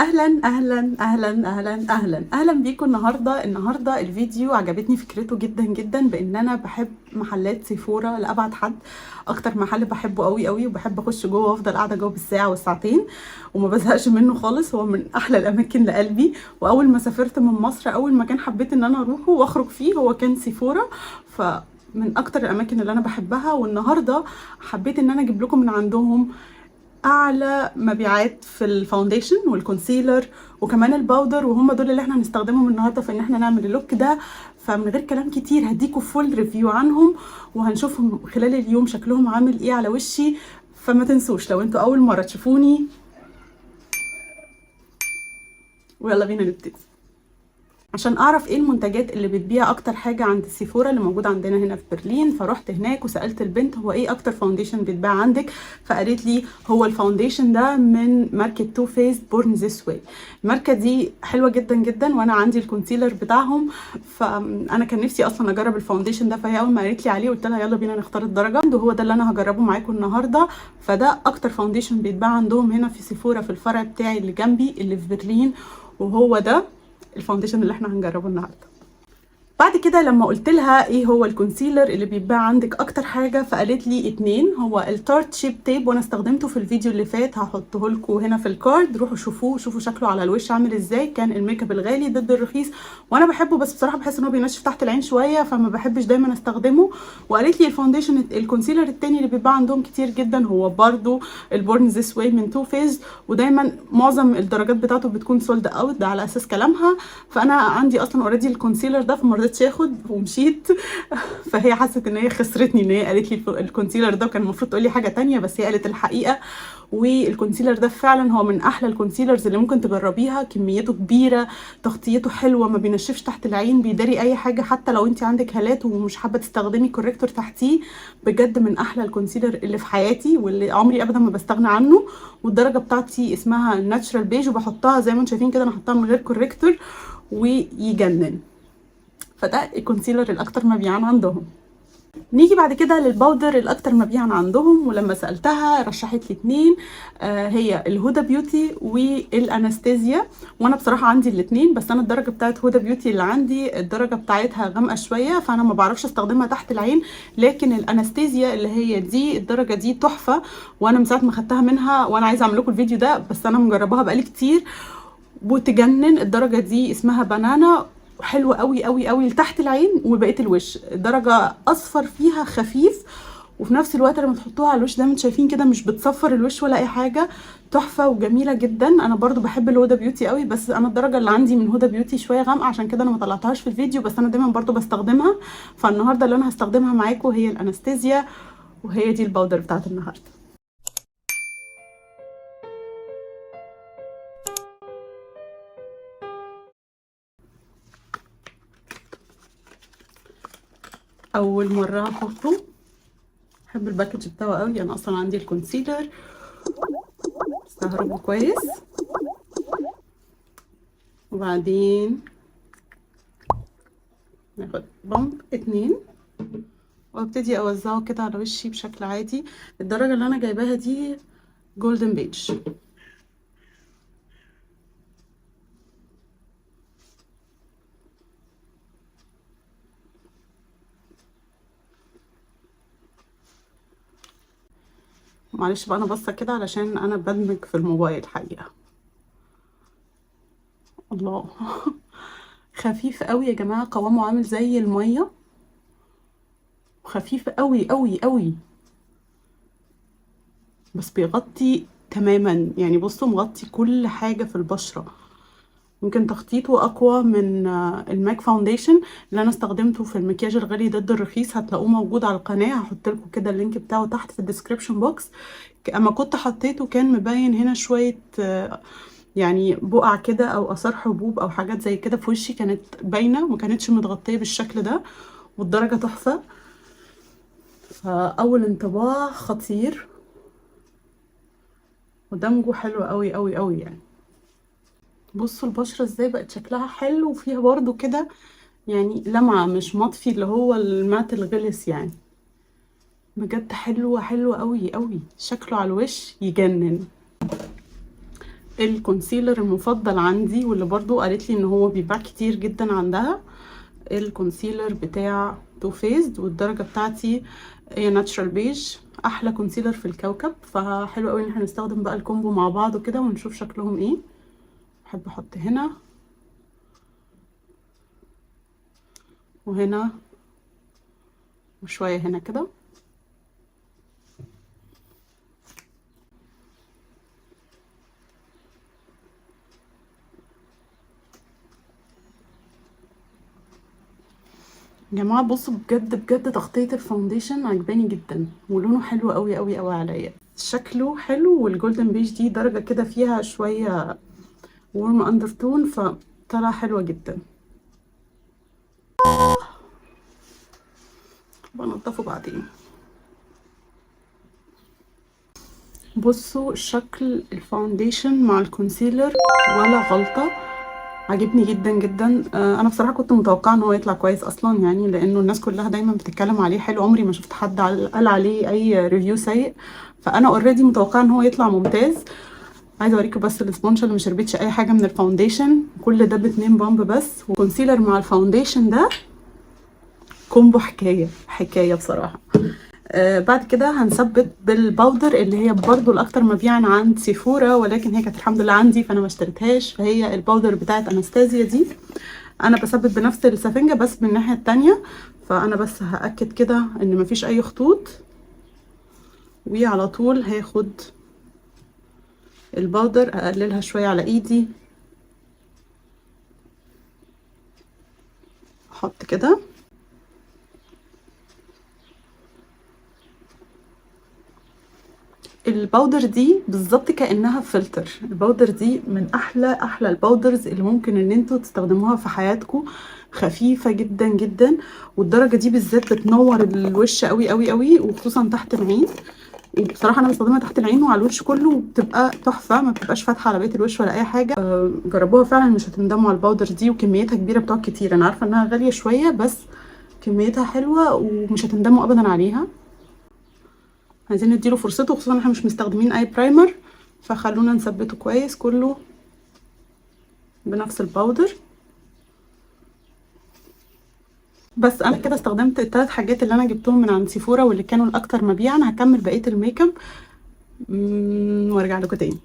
اهلا اهلا اهلا اهلا اهلا اهلا بيكم. النهارده الفيديو عجبتني فكرته جدا جدا، بان انا بحب محلات سيفورا لابعد حد. اكتر محل بحبه قوي قوي، وبحب اخش جوه وافضل قاعده جوه بالساعه والساعتين وما بزهقش منه خالص. هو من احلى الاماكن لقلبي، واول ما سافرت من مصر اول مكان حبيت ان انا اروحه واخرج فيه هو كان سيفورا. من اكتر الاماكن اللي انا بحبها، والنهارده حبيت ان انا اجيب لكم من عندهم اعلى مبيعات في الفاونديشن والكونسيلر وكمان الباودر، وهم دول اللي احنا هنستخدمهم النهارده في ان احنا نعمل اللوك ده. فمن غير كلام كتير هديكوا فول ريفيو عنهم، وهنشوفهم خلال اليوم شكلهم عامل ايه على وشي. فما تنسوش لو انتوا اول مره تشوفوني، ويلا بينا نبتدي. عشان اعرف ايه المنتجات اللي بتبيع اكتر حاجه عند سيفورا اللي موجوده عندنا هنا في برلين، فرحت هناك وسالت البنت هو ايه اكتر فاونديشن بيتباع عندك. فقالت لي هو الفاونديشن ده من ماركه تو فيس بورن ذس واي. الماركه دي حلوه جدا جدا، وانا عندي الكونسيلر بتاعهم، فانا كان نفسي اصلا اجرب الفاونديشن ده. فهي اول ما قالت لي عليه قلت لها يلا بينا نختار الدرجه، وهو ده اللي انا هجربه معاكم النهارده. فده اكتر فاونديشن بيتباع عندهم هنا في سيفورا في الفرع بتاعي اللي جنبي اللي في برلين، وهو ده الفاونديشن اللي احنا هنجربه النهارده. بعد كده لما قلت لها ايه هو الكونسيلر اللي بيتباع عندك اكتر حاجه، فقالت لي اتنين. هو التارت شيب تيب، وانا استخدمته في الفيديو اللي فات، هحطه لكم هنا في الكارد، روحوا شوفوه، شوفوا شكله على الوش عامل ازاي. كان الميك اب الغالي ضد الرخيص، وانا بحبه، بس بصراحه بحس ان هو بينشف تحت العين شويه، فما بحبش دايما استخدمه. وقالت لي الفاونديشن الكونسيلر التاني اللي بيتباع عندهم كتير جدا هو برده البورن ذس واي من تو فيز، ودايما معظم الدرجات بتاعته بتكون سولد اوت، ده على اساس كلامها. فانا عندي اصلا اوريدي الكونسيلر ده، فما رضيتش اخد ومشيت. فهي حست ان هي خسرتني، ان هي قالت لي الكونسيلر ده، وكان المفروض تقول لي حاجه تانية، بس هي قالت الحقيقه. والكونسيلر ده فعلا هو من احلى الكونسيلرز اللي ممكن تجربيها. كميته كبيره، تغطيته حلوه، ما بينشفش تحت العين، بيداري اي حاجه، حتى لو انت عندك هالات ومش حابه تستخدمي كوريكتور تحتيه. بجد من احلى الكونسيلر اللي في حياتي، واللي عمري ابدا ما بستغنى عنه. والدرجه بتاعتي اسمها ناتشرال بيج، وبحطها زي ما انتم شايفين كده، انا حطها من غير كوريكتور ويجنن. فده الكونسيلر الاكتر مبيعا عندهم. نيجي بعد كده للباودر الاكتر مبيعا عندهم، ولما سالتها رشحت لي اتنين، هي الهدى بيوتي والانستيزيا. وانا بصراحه عندي الاتنين، بس انا الدرجه بتاعت هدى بيوتي اللي عندي الدرجه بتاعتها غامقه شويه، فانا ما بعرفش استخدمها تحت العين. لكن الانستيزيا اللي هي دي الدرجه دي تحفه، وانا من ساعه ما خدتها منها وانا عايزه اعمل لكم الفيديو ده، بس انا مجرباها بقالي كتير وتجنن. الدرجه دي اسمها بنانا، حلوه قوي قوي قوي لتحت العين وبقيه الوش. درجه اصفر فيها خفيف، وفي نفس الوقت لما تحطوها على الوش زي ما انتم شايفين كده مش بتصفر الوش ولا اي حاجه. تحفه وجميله جدا. انا برضو بحب الهدى بيوتي قوي، بس انا الدرجه اللي عندي من هدى بيوتي شويه غامقه، عشان كده انا ما طلعتهاش في الفيديو، بس انا دايما برضو بستخدمها. فالنهارده اللي انا هستخدمها معاكم هي الانستيزيا، وهي دي الباودر بتاعت النهارده. اول مره هحطه، بحب الباكج بتاعه قوي. انا اصلا عندي الكونسيلر، استهربه كويس، وبعدين ناخد بامب اتنين وابتدي اوزعه كده على وشي بشكل عادي. الدرجه اللي انا جايباها دي جولدن بيج. معلش بقى انا باصه كده علشان انا بدمج في الموبايل حقيقه. الله. خفيف قوي يا جماعه، قوامه عامل زي الميه، خفيف قوي قوي قوي، بس بيغطي تماما. يعني بصوا مغطي كل حاجه في البشره. يمكن تخطيطه اقوى من الماك فاونديشن اللي انا استخدمته في المكياج الغالي ضد الرخيص. هتلاقوه موجود على القناه، هحط لكم كده اللينك بتاعه تحت في الديسكريبشن بوكس. اما كنت حطيته كان مبين هنا شويه يعني بقع كده او اثار حبوب او حاجات زي كده في وشي، كانت باينه وما كانتش متغطيه بالشكل ده. والدرجه تحفه، فاول انطباع خطير، ودمجه حلو قوي قوي قوي يعني. بصوا البشره ازاي بقت شكلها حلو، وفيها برضو كده يعني لمعة، مش مطفي اللي هو المات الغلس يعني. بجد حلوة حلوة قوي قوي، شكله على الوش يجنن. الكونسيلر المفضل عندي واللي برضو قالت لي ان هو بيتباع كتير جدا عندها، الكونسيلر بتاع تو فيزد، والدرجه بتاعتي هي ناتشرال بيج، احلى كونسيلر في الكوكب. فحلو قوي ان احنا نستخدم بقى الكومبو مع بعض وكده ونشوف شكلهم ايه. بحب احط هنا وهنا وشويه هنا كده. يا جماعه بصوا، بجد بجد تغطيه الفاونديشن عجباني جدا، ولونه حلو قوي قوي قوي عليا، شكله حلو. والجولدن بيج دي درجه كده فيها شويه وورم اندرتون، فطلع حلوه جدا. بنضفه بعدين. بصوا شكل الفاونديشن مع الكونسيلر ولا غلطه، عجبني جدا جدا. انا بصراحه كنت متوقعه ان هو يطلع كويس اصلا، يعني لانه الناس كلها دايما بتتكلم عليه حلو، عمري ما شفت حد قال عليه اي ريفيو سيء، فانا اوريدي متوقعه ان هو يطلع ممتاز. عايزه اوريكم بس السبونشة اللي مشربتش اي حاجه من الفاونديشن، كل ده ب2 بامب بس. وكونسيلر مع الفاونديشن ده كومبو حكايه حكايه بصراحه. بعد كده هنثبت بالباودر اللي هي برضو الاكتر مبيعا عند سيفورا، ولكن هي كانت الحمد لله عندي فانا ما اشتريتهاش، فهي الباودر بتاعت انستازيا دي. انا بثبت بنفس السفنجه بس من الناحيه التانية، فانا بس هاكد كده ان مفيش اي خطوط، وعلى طول هاخد الباودر اقللها شويه على ايدي، احط كده. الباودر دي بالظبط كانها فلتر، الباودر دي من احلى الباودرز اللي ممكن ان انتوا تستخدموها في حياتكم، خفيفه جدا جدا، والدرجه دي بالذات بتنور الوش قوي قوي قوي، وخصوصا تحت العين. وبصراحه انا بستخدمها تحت العين وعلى الوش كله، وبتبقى تحفه، ما بتبقاش فاتحه على بقيه الوش ولا اي حاجه. جربوها فعلا مش هتندموا على الباودر دي، وكميتها كبيره، بتقعد كتير. انا عارفه انها غاليه شويه بس كميتها حلوه ومش هتندموا ابدا عليها. عايزين نديله فرصته، خصوصا ان احنا مش مستخدمين اي برايمر، فخلونا نثبته كويس كله بنفس الباودر. بس انا كده استخدمت ال3 حاجات اللي انا جبتهم من عند سيفورا واللي كانوا الاكتر مبيعا. هكمل بقيه الميك اب وارجع لكم تاني.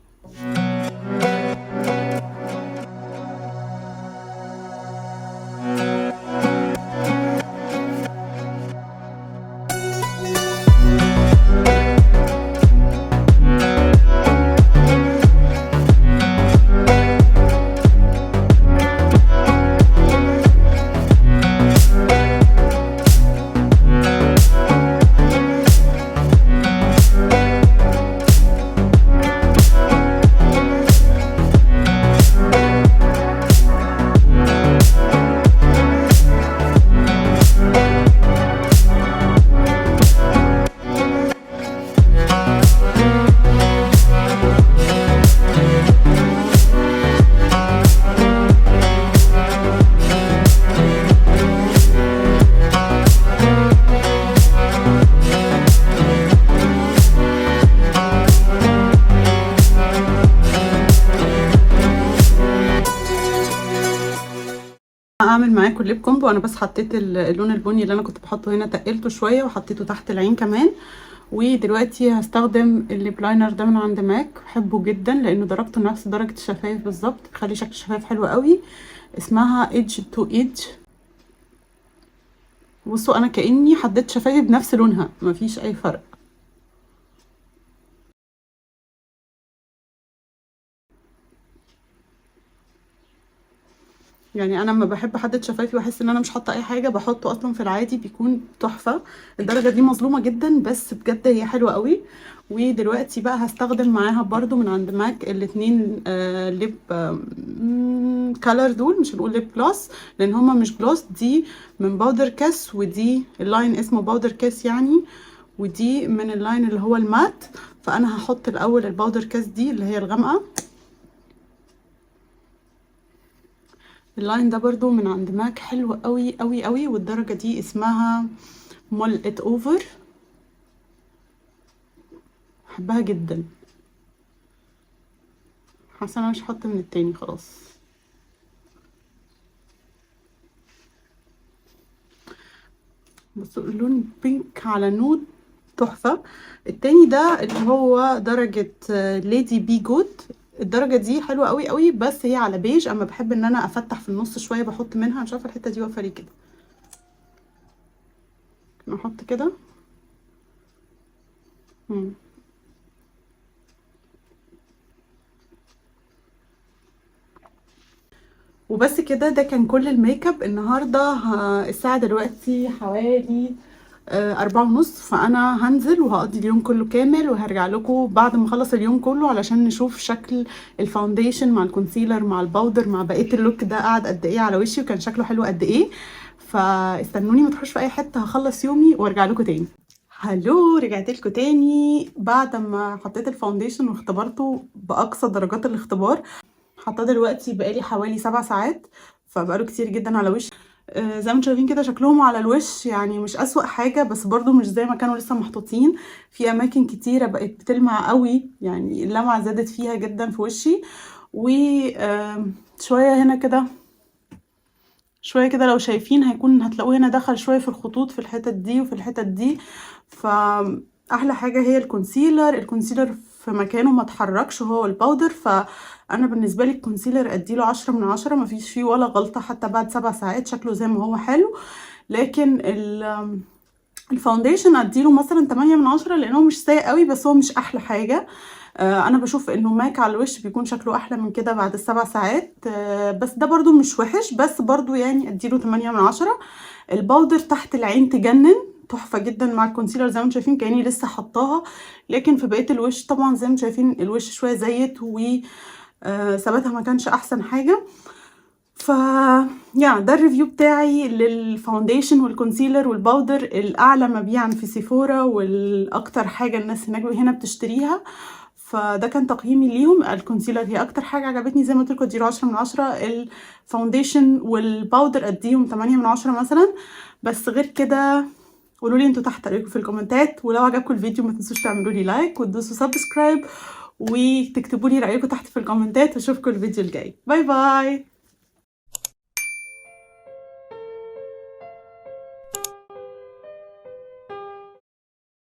اعمل معاكم الليب كومبو. انا بس حطيت اللون البني اللي انا كنت بحطه هنا، تقلته شويه وحطيته تحت العين كمان. ودلوقتي هستخدم الليب لاينر ده من عند ماك، بحبه جدا لانه درجته نفس درجه الشفايف بالظبط، بيخلي شكل الشفايف حلو قوي. اسمها ايدج تو ايدج. بصوا انا كاني حطيت شفايفي بنفس لونها، مفيش اي فرق. يعني انا لما بحب احدد شفايفي واحس ان انا مش حاطه اي حاجه بحطه اصلا في العادي بيكون تحفه. الدرجه دي مظلومه جدا بس بجد هي حلوه قوي. ودلوقتي بقى هستخدم معاها برضو من عند ماك الاتنين ليب كالر دول، مش هنقول ليب جلوس لان هما مش جلوس، دي من باودر كاس ودي اللاين اسمه باودر كاس يعني، ودي من اللاين اللي هو المات. فانا هحط الاول الباودر كاس دي اللي هي الغامقه. اللاين ده برضو من عند ماك حلو قوي قوي قوي، والدرجة دي اسمها مول ات اوفر، بحبها جدا. حاسه انا مش هحط من التاني خلاص. بصوا اللون بينك على نود تحفه. التاني ده اللي هو درجه ليدي بي جود، الدرجه دي حلوه قوي قوي، بس هي على بيج. اما بحب ان انا افتح في النص شويه بحط منها، مش عارفه الحته دي واقفه ليه كده، نحط كده. وبس كده، ده كان كل الميك اب النهارده. الساعه دلوقتي حوالي 4:30، فانا هنزل وهقضي اليوم كله كامل، وهرجع لكم بعد ما اخلص اليوم كله علشان نشوف شكل الفاونديشن مع الكونسيلر مع الباودر مع بقيه اللوك ده قعد قد ايه على وشي، وكان شكله حلو قد ايه. فاستنوني ما تروحوش في اي حته، هخلص يومي وارجع لكم تاني. هلو، رجعت لكم تاني بعد ما حطيت الفاونديشن واختبرته باقصى درجات الاختبار. حاطاه دلوقتي بقالي حوالي 7 ساعات، فبقاله كتير جدا على وشي. زي ما انتم شايفين كده شكلهم على الوش يعني مش اسوأ حاجة، بس برضو مش زي ما كانوا لسه محطوطين. في اماكن كتيرة بقت بتلمع قوي، يعني اللمعة زادت فيها جدا في وشي. وشوية هنا كده، شوية كده لو شايفين هتلاقوه هنا دخل شوية في الخطوط في الحتت دي وفي الحتت دي. فأحلى حاجة هي الكونسيلر في مكانه ما اتحركش هو الباودر. فأنا بالنسبة لي الكونسيلر أديله 10/10، مفيش فيه ولا غلطة حتى بعد 7 ساعات، شكله زي ما هو حلو. لكن الفاونديشن اديله مثلا 8/10، لانه مش سيء قوي بس هو مش احلى حاجه. انا بشوف انه ماك على الوش بيكون شكله احلى من كده بعد ال7 ساعات. بس ده برضو مش وحش، بس برضو يعني اديله 8/10. الباودر تحت العين تجنن، تحفه جدا مع الكونسيلر زي ما انتم شايفين كاني لسه حطاها. لكن في بقيه الوش طبعا زي ما انتم شايفين الوش شويه زيت، و ثباتها ما كانش احسن حاجه. ده الريفيو بتاعي للفاونديشن والكونسيلر والباودر الاعلى مبيعا في سيفورا، والاكتر حاجه الناس هنا بتشتريها. فده كان تقييمي ليهم. الكونسيلر هي اكتر حاجه عجبتني زي ما قلت لكم، اديله 10/10. الفاونديشن والباودر اديهم 8/10 مثلا. بس غير كده قولوا لي انتوا تحت رايكم في الكومنتات، ولو عجبكم الفيديو ما تنسوش تعملوا لي لايك وتدوسوا سبسكرايب، وتكتبوا لي رايكم تحت في الكومنتات. واشوفكم الفيديو الجاي. باي باي.